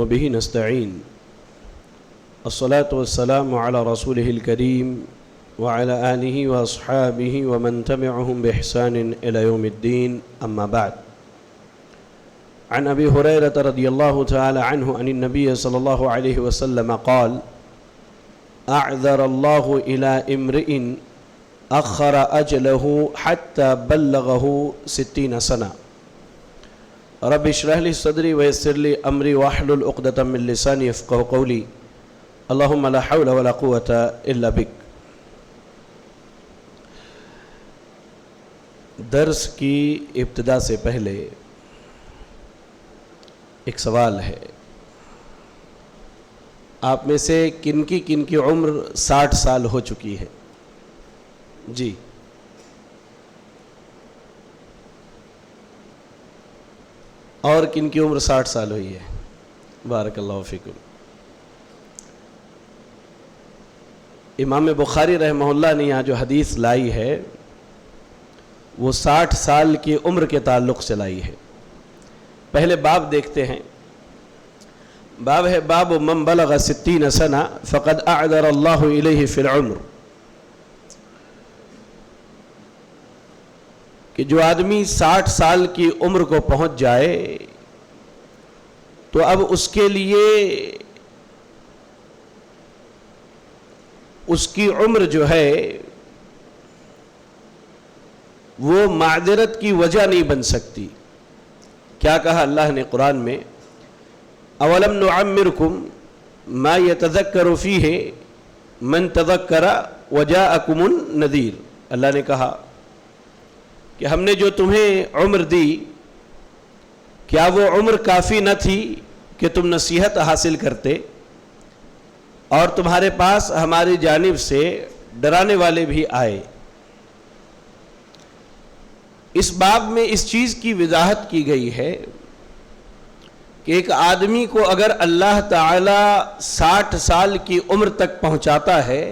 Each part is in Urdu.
وبه نستعين الصلاة والسلام على رسوله الكريم وعلى آله وأصحابه ومن تبعهم بإحسان إلى يوم الدين أما بعد عن أبي هريرة رضي الله تعالى عنه عن النبي صلى الله عليه وسلم قال أعذر الله إلى امرئ أخر أجله حتى بلغه 60 سنة رب اشرح لي صدري ويسر لي أمري واحلل عقدة من لساني يفقهوا قولي اللهم لا حول ولا قوة إلا بك۔ درس کی ابتدا سے پہلے ایک سوال ہے، آپ میں سے کن کی عمر 60 سال ہو چکی ہے؟ جی اور کن کی عمر 60 سال ہوئی ہے؟ بارک اللہ فیکم۔ امام بخاری رحمہ اللہ نے یہاں جو حدیث لائی ہے وہ 60 سال کی عمر کے تعلق سے لائی ہے۔ پہلے باب دیکھتے ہیں، باب ہے باب من بلغ 60 سنہ فقد اعذر اللہ الیہ فی العمر، کہ جو آدمی 60 سال کی عمر کو پہنچ جائے تو اب اس کے لیے اس کی عمر جو ہے وہ معذرت کی وجہ نہیں بن سکتی۔ کیا کہا اللہ نے قرآن میں؟ اولم نعمرکم ما یتذکر فیہ من تذکر وجاءکم النذیر، اللہ نے کہا کہ ہم نے جو تمہیں عمر دی، کیا وہ عمر کافی نہ تھی کہ تم نصیحت حاصل کرتے اور تمہارے پاس ہماری جانب سے ڈرانے والے بھی آئے؟ اس باب میں اس چیز کی وضاحت کی گئی ہے کہ ایک آدمی کو اگر اللہ تعالی 60 سال کی عمر تک پہنچاتا ہے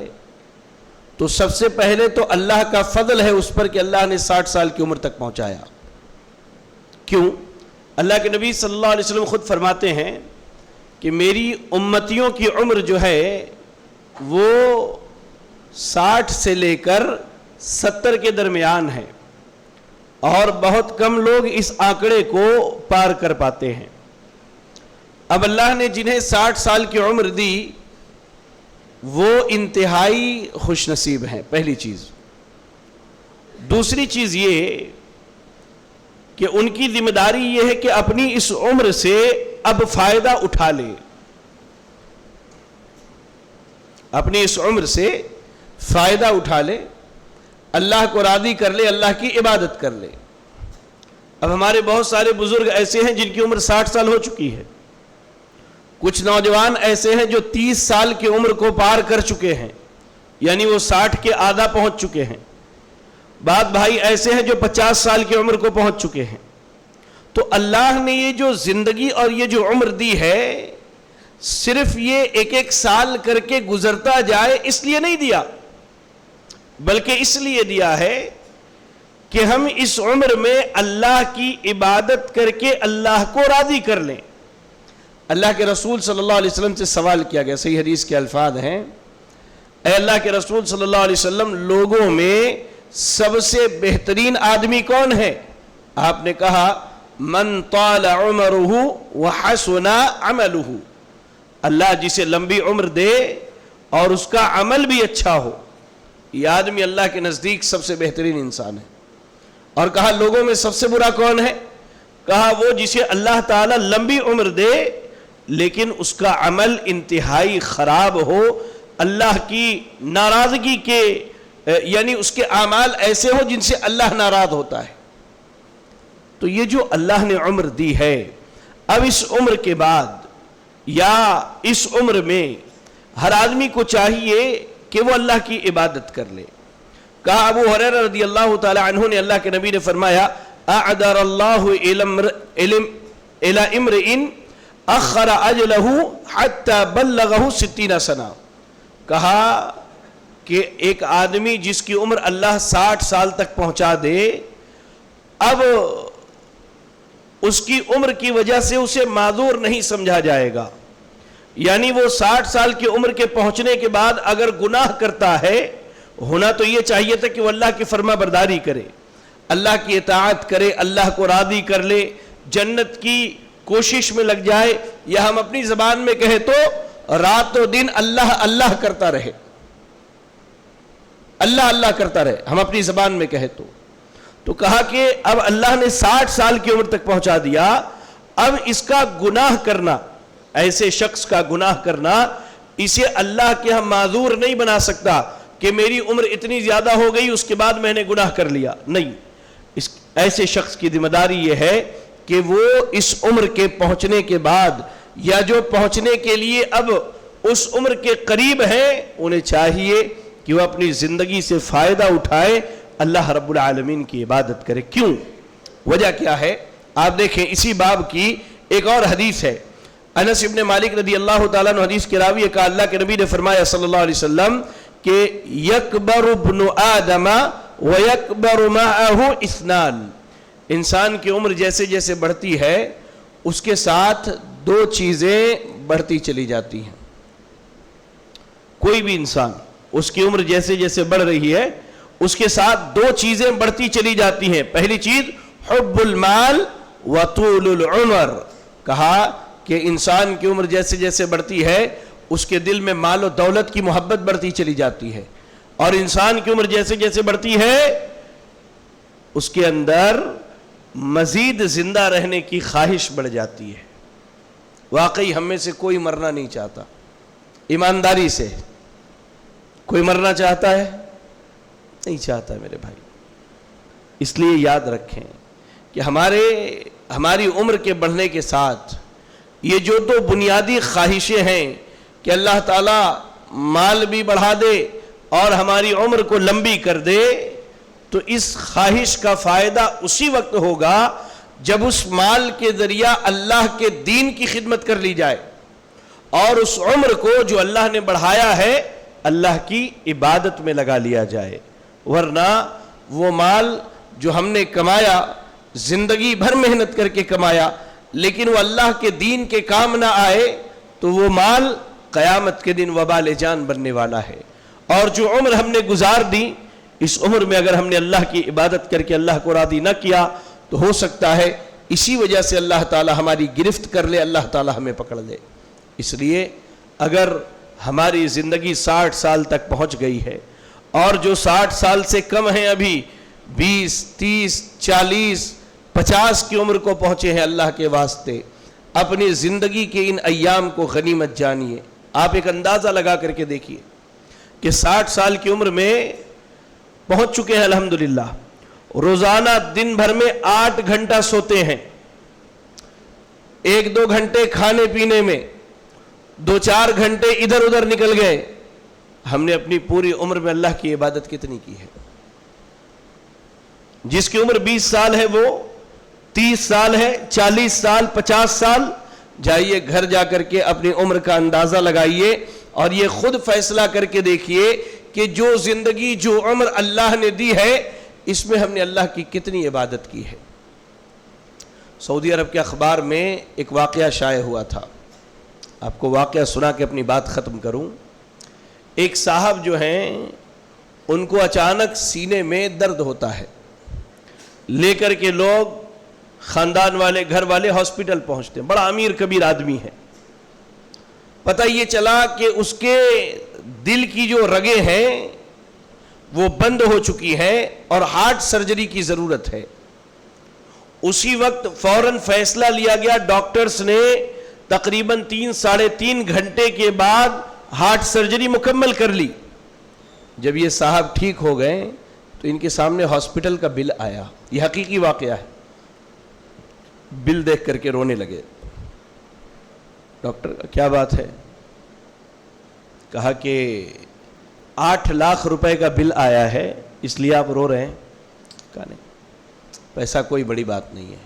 تو سب سے پہلے تو اللہ کا فضل ہے اس پر کہ اللہ نے 60 سال کی عمر تک پہنچایا۔ کیوں؟ اللہ کے نبی صلی اللہ علیہ وسلم خود فرماتے ہیں کہ میری امتیوں کی عمر جو ہے وہ 60 سے لے کر 70 کے درمیان ہے، اور بہت کم لوگ اس آنکڑے کو پار کر پاتے ہیں۔ اب اللہ نے جنہیں 60 سال کی عمر دی وہ انتہائی خوش نصیب ہیں، پہلی چیز۔ دوسری چیز یہ کہ ان کی ذمہ داری یہ ہے کہ اپنی اس عمر سے اب فائدہ اٹھا لے، اپنی اس عمر سے فائدہ اٹھا لے، اللہ کو راضی کر لے، اللہ کی عبادت کر لے۔ اب ہمارے بہت سارے بزرگ ایسے ہیں جن کی عمر 60 سال ہو چکی ہے، کچھ نوجوان ایسے ہیں جو 30 سال کی عمر کو پار کر چکے ہیں، یعنی وہ 60 کے آدھا پہنچ چکے ہیں۔ بعض بھائی ایسے ہیں جو 50 سال کی عمر کو پہنچ چکے ہیں۔ تو اللہ نے یہ جو زندگی اور یہ جو عمر دی ہے صرف یہ ایک ایک سال کر کے گزرتا جائے اس لیے نہیں دیا، بلکہ اس لیے دیا ہے کہ ہم اس عمر میں اللہ کی عبادت کر کے اللہ کو راضی کر لیں۔ اللہ کے رسول صلی اللہ علیہ وسلم سے سوال کیا گیا، صحیح حدیث کے الفاظ ہیں، اے اللہ کے رسول صلی اللہ علیہ وسلم لوگوں میں سب سے بہترین آدمی کون ہے؟ آپ نے کہا من طال عمرہ وحسن عملہ، اللہ جسے لمبی عمر دے اور اس کا عمل بھی اچھا ہو، یہ آدمی اللہ کے نزدیک سب سے بہترین انسان ہے۔ اور کہا لوگوں میں سب سے برا کون ہے؟ کہا وہ جسے اللہ تعالیٰ لمبی عمر دے لیکن اس کا عمل انتہائی خراب ہو، اللہ کی ناراضگی کے یعنی اس کے اعمال ایسے ہو جن سے اللہ ناراض ہوتا ہے۔ تو یہ جو اللہ نے عمر دی ہے، اب اس عمر کے بعد یا اس عمر میں ہر آدمی کو چاہیے کہ وہ اللہ کی عبادت کر لے۔ کہا ابو ہریرہ رضی اللہ تعالی عنہ نے، اللہ کے نبی نے فرمایا اعذر اللہ الی امرئ اخر اجلہ حتی بلغہ 60 سنہ، کہا کہ ایک آدمی جس کی عمر اللہ 60 سال تک پہنچا دے، اب اس کی عمر کی وجہ سے اسے معذور نہیں سمجھا جائے گا، یعنی وہ 60 سال کی عمر کے پہنچنے کے بعد اگر گناہ کرتا ہے، ہونا تو یہ چاہیے تھا کہ وہ اللہ کی فرما برداری کرے، اللہ کی اطاعت کرے، اللہ کو راضی کر لے، جنت کی کوشش میں لگ جائے، یا ہم اپنی زبان میں کہے تو رات و دن اللہ اللہ کرتا رہے، اللہ اللہ کرتا رہے، ہم اپنی زبان میں کہے تو کہا کہ اب اللہ نے 60 سال کی عمر تک پہنچا دیا، اب اس کا گناہ کرنا، ایسے شخص کا گناہ کرنا، اسے اللہ کے ہم معذور نہیں بنا سکتا کہ میری عمر اتنی زیادہ ہو گئی اس کے بعد میں نے گناہ کر لیا، نہیں، ایسے شخص کی ذمہ داری یہ ہے کہ وہ اس عمر کے پہنچنے کے بعد، یا جو پہنچنے کے لیے اب اس عمر کے قریب ہیں، انہیں چاہیے کہ وہ اپنی زندگی سے فائدہ اٹھائے، اللہ رب العالمین کی عبادت کرے۔ کیوں؟ وجہ کیا ہے؟ آپ دیکھیں اسی باب کی ایک اور حدیث ہے، انس ابن مالک رضی اللہ تعالیٰ عنہ حدیث کے راوی ہے کہ اللہ کے نبی نے فرمایا صلی اللہ علیہ وسلم کہ یکبر ابن آدم ویکبر معہ اثنان، انسان کی عمر جیسے جیسے بڑھتی ہے اس کے ساتھ دو چیزیں بڑھتی چلی جاتی ہیں۔ کوئی بھی انسان، اس کی عمر جیسے جیسے بڑھ رہی ہے اس کے ساتھ دو چیزیں بڑھتی چلی جاتی ہیں۔ پہلی چیز حب المال وطول العمر، کہا کہ انسان کی عمر جیسے جیسے بڑھتی ہے اس کے دل میں مال و دولت کی محبت بڑھتی چلی جاتی ہے، اور انسان کی عمر جیسے جیسے بڑھتی ہے اس کے اندر مزید زندہ رہنے کی خواہش بڑھ جاتی ہے۔ واقعی ہم میں سے کوئی مرنا نہیں چاہتا، ایمانداری سے کوئی مرنا چاہتا ہے؟ نہیں چاہتا میرے بھائی۔ اس لیے یاد رکھیں کہ ہماری عمر کے بڑھنے کے ساتھ یہ جو دو بنیادی خواہشیں ہیں کہ اللہ تعالیٰ مال بھی بڑھا دے اور ہماری عمر کو لمبی کر دے، تو اس خواہش کا فائدہ اسی وقت ہوگا جب اس مال کے ذریعہ اللہ کے دین کی خدمت کر لی جائے، اور اس عمر کو جو اللہ نے بڑھایا ہے اللہ کی عبادت میں لگا لیا جائے۔ ورنہ وہ مال جو ہم نے کمایا، زندگی بھر محنت کر کے کمایا، لیکن وہ اللہ کے دین کے کام نہ آئے تو وہ مال قیامت کے دن وبال جان بننے والا ہے۔ اور جو عمر ہم نے گزار دی، اس عمر میں اگر ہم نے اللہ کی عبادت کر کے اللہ کو راضی نہ کیا تو ہو سکتا ہے اسی وجہ سے اللہ تعالی ہماری گرفت کر لے، اللہ تعالی ہمیں پکڑ لے۔ اس لیے اگر ہماری زندگی 60 سال تک پہنچ گئی ہے، اور جو 60 سال سے کم ہیں ابھی 20 30 40 50 کی عمر کو پہنچے ہیں، اللہ کے واسطے اپنی زندگی کے ان ایام کو غنیمت جانیے۔ آپ ایک اندازہ لگا کر کے دیکھیے کہ 60 سال کی عمر میں پہنچ چکے ہیں الحمدللہ، روزانہ دن بھر میں 8 گھنٹہ سوتے ہیں، 1-2 گھنٹے کھانے پینے میں، 2-4 گھنٹے ادھر ادھر نکل گئے۔ ہم نے اپنی پوری عمر میں اللہ کی عبادت کتنی کی ہے؟ جس کی عمر 20 سال ہے وہ 30 سال ہے، 40 سال، 50 سال، جائیے گھر جا کر کے اپنی عمر کا اندازہ لگائیے اور یہ خود فیصلہ کر کے دیکھیے کہ جو زندگی، جو عمر اللہ نے دی ہے، اس میں ہم نے اللہ کی کتنی عبادت کی ہے۔ سعودی عرب کے اخبار میں ایک واقعہ شائع ہوا تھا، آپ کو واقعہ سنا کے اپنی بات ختم کروں۔ ایک صاحب جو ہیں ان کو اچانک سینے میں درد ہوتا ہے، لے کر کے لوگ، خاندان والے، گھر والے ہاسپٹل پہنچتے ہیں، بڑا امیر کبیر آدمی ہے۔ پتہ یہ چلا کہ اس کے دل کی جو رگیں ہیں وہ بند ہو چکی ہیں اور ہارٹ سرجری کی ضرورت ہے۔ اسی وقت فوراً فیصلہ لیا گیا، ڈاکٹرز نے تقریباً 3-3.5 گھنٹے کے بعد ہارٹ سرجری مکمل کر لی۔ جب یہ صاحب ٹھیک ہو گئے تو ان کے سامنے ہاسپٹل کا بل آیا، یہ حقیقی واقعہ ہے۔ بل دیکھ کر کے رونے لگے۔ ڈاکٹر کیا بات ہے؟ کہا کہ 8 لاکھ روپے کا بل آیا ہے، اس لیے آپ رو رہے ہیں؟ کہا نہیں، پیسہ کوئی بڑی بات نہیں ہے۔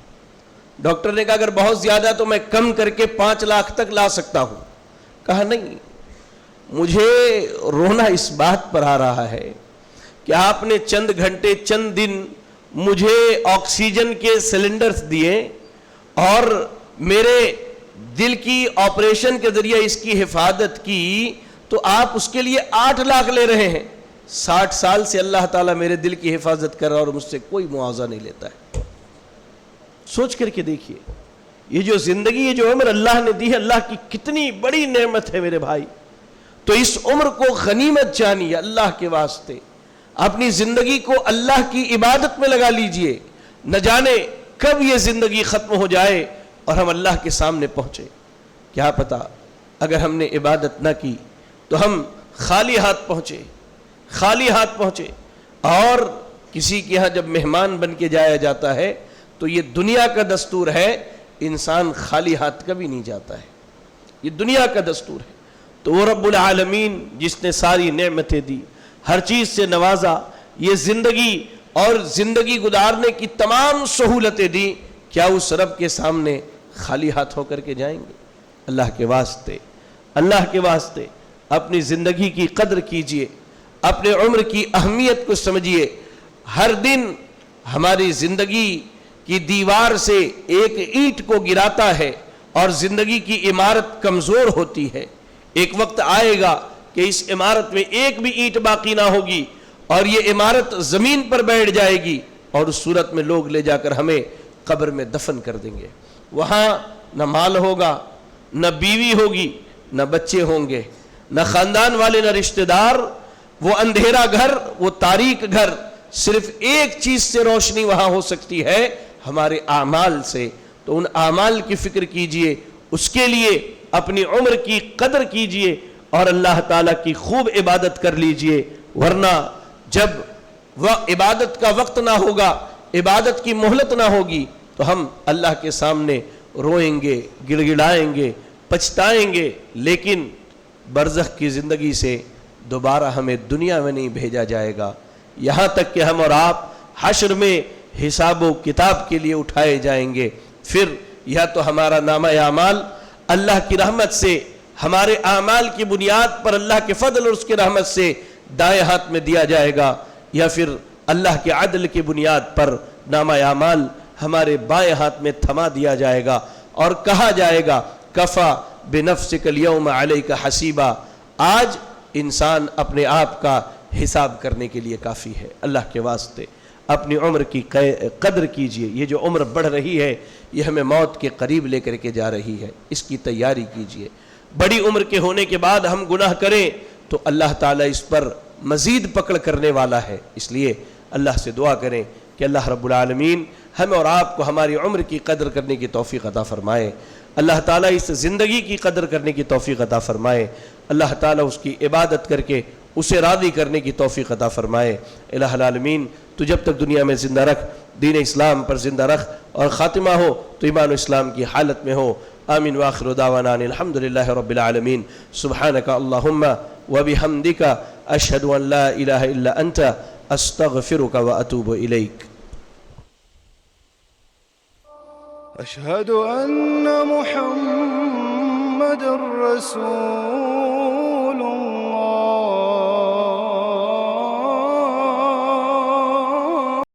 ڈاکٹر نے کہا اگر بہت زیادہ تو میں کم کر کے 5 لاکھ تک لا سکتا ہوں۔ کہا نہیں، مجھے رونا اس بات پر آ رہا ہے کہ آپ نے چند گھنٹے، چند دن مجھے آکسیجن کے سلنڈرز دیے اور میرے دل کی آپریشن کے ذریعے اس کی حفاظت کی تو آپ اس کے لیے 8 لاکھ لے رہے ہیں. 60 سال سے اللہ تعالیٰ میرے دل کی حفاظت کر رہا اور مجھ سے کوئی معاوضہ نہیں لیتا ہے. سوچ کر کے دیکھیے یہ جو زندگی، یہ جو عمر اللہ نے دی ہے، اللہ کی کتنی بڑی نعمت ہے میرے بھائی. تو اس عمر کو غنیمت جانیے اللہ کے واسطے. اپنی زندگی کو اللہ کی عبادت میں لگا لیجئے. نہ جانے کب یہ زندگی ختم ہو جائے اور ہم اللہ کے سامنے پہنچے. کیا پتا اگر ہم نے عبادت نہ کی تو ہم خالی ہاتھ پہنچے. اور کسی کے ہاں جب مہمان بن کے جایا جاتا ہے تو یہ دنیا کا دستور ہے، انسان خالی ہاتھ کبھی نہیں جاتا ہے. یہ دنیا کا دستور ہے. تو وہ رب العالمین جس نے ساری نعمتیں دی، ہر چیز سے نوازا، یہ زندگی اور زندگی گزارنے کی تمام سہولتیں دی، کیا اس رب کے سامنے خالی ہاتھ ہو کر کے جائیں گے؟ اللہ کے واسطے اپنی زندگی کی قدر کیجئے، اپنے عمر کی اہمیت کو سمجھیے. ہر دن ہماری زندگی کی دیوار سے ایک اینٹ کو گراتا ہے اور زندگی کی عمارت کمزور ہوتی ہے. ایک وقت آئے گا کہ اس عمارت میں ایک بھی اینٹ باقی نہ ہوگی اور یہ عمارت زمین پر بیٹھ جائے گی، اور اس صورت میں لوگ لے جا کر ہمیں قبر میں دفن کر دیں گے. وہاں نہ مال ہوگا، نہ بیوی ہوگی، نہ بچے ہوں گے، نہ خاندان والے، نہ رشتہ دار. وہ اندھیرا گھر، وہ تاریک گھر، صرف ایک چیز سے روشنی وہاں ہو سکتی ہے، ہمارے اعمال سے. تو ان اعمال کی فکر کیجئے، اس کے لیے اپنی عمر کی قدر کیجئے اور اللہ تعالیٰ کی خوب عبادت کر لیجئے. ورنہ جب عبادت کا وقت نہ ہوگا، عبادت کی مہلت نہ ہوگی، تو ہم اللہ کے سامنے روئیں گے، گڑ گڑائیں گے، پچھتائیں گے. لیکن برزخ کی زندگی سے دوبارہ ہمیں دنیا میں نہیں بھیجا جائے گا، یہاں تک کہ ہم اور آپ حشر میں حساب و کتاب کے لیے اٹھائے جائیں گے. پھر یا تو ہمارا نامہ اعمال اللہ کی رحمت سے، ہمارے اعمال کی بنیاد پر اللہ کے فضل اور اس کی رحمت سے دائیں ہاتھ میں دیا جائے گا، یا پھر اللہ کے عدل کی بنیاد پر نامہ اعمال ہمارے بائیں ہاتھ میں تھما دیا جائے گا اور کہا جائے گا کفا بنفسک اليوم علیک حسیبا. آج انسان اپنے آپ کا حساب کرنے کے لیے کافی ہے. اللہ کے واسطے اپنی عمر کی قدر کیجئے. یہ جو عمر بڑھ رہی ہے یہ ہمیں موت کے قریب لے کر کے جا رہی ہے، اس کی تیاری کیجئے. بڑی عمر کے ہونے کے بعد ہم گناہ کریں تو اللہ تعالیٰ اس پر مزید پکڑ کرنے والا ہے. اس لیے اللہ سے دعا کریں کہ اللہ رب العالمین ہمیں اور آپ کو ہماری عمر کی قدر کرنے کی توفیق عطا فرمائے. اللہ تعالیٰ اس زندگی کی قدر کرنے کی توفیق عطا فرمائے. اللہ تعالیٰ اس کی عبادت کر کے اسے راضی کرنے کی توفیق عطا فرمائے. الہ العالمین تو جب تک دنیا میں زندہ رکھ، دین اسلام پر زندہ رکھ، اور خاتمہ ہو تو ایمان و اسلام کی حالت میں ہو. آمین وآخر دعوانا الحمدللہ رب العالمین. سبحانک اللہم وبحمدک اشہد ان لا الہ الا انت استغفرک واتوب الیک. اشہد ان محمد رسول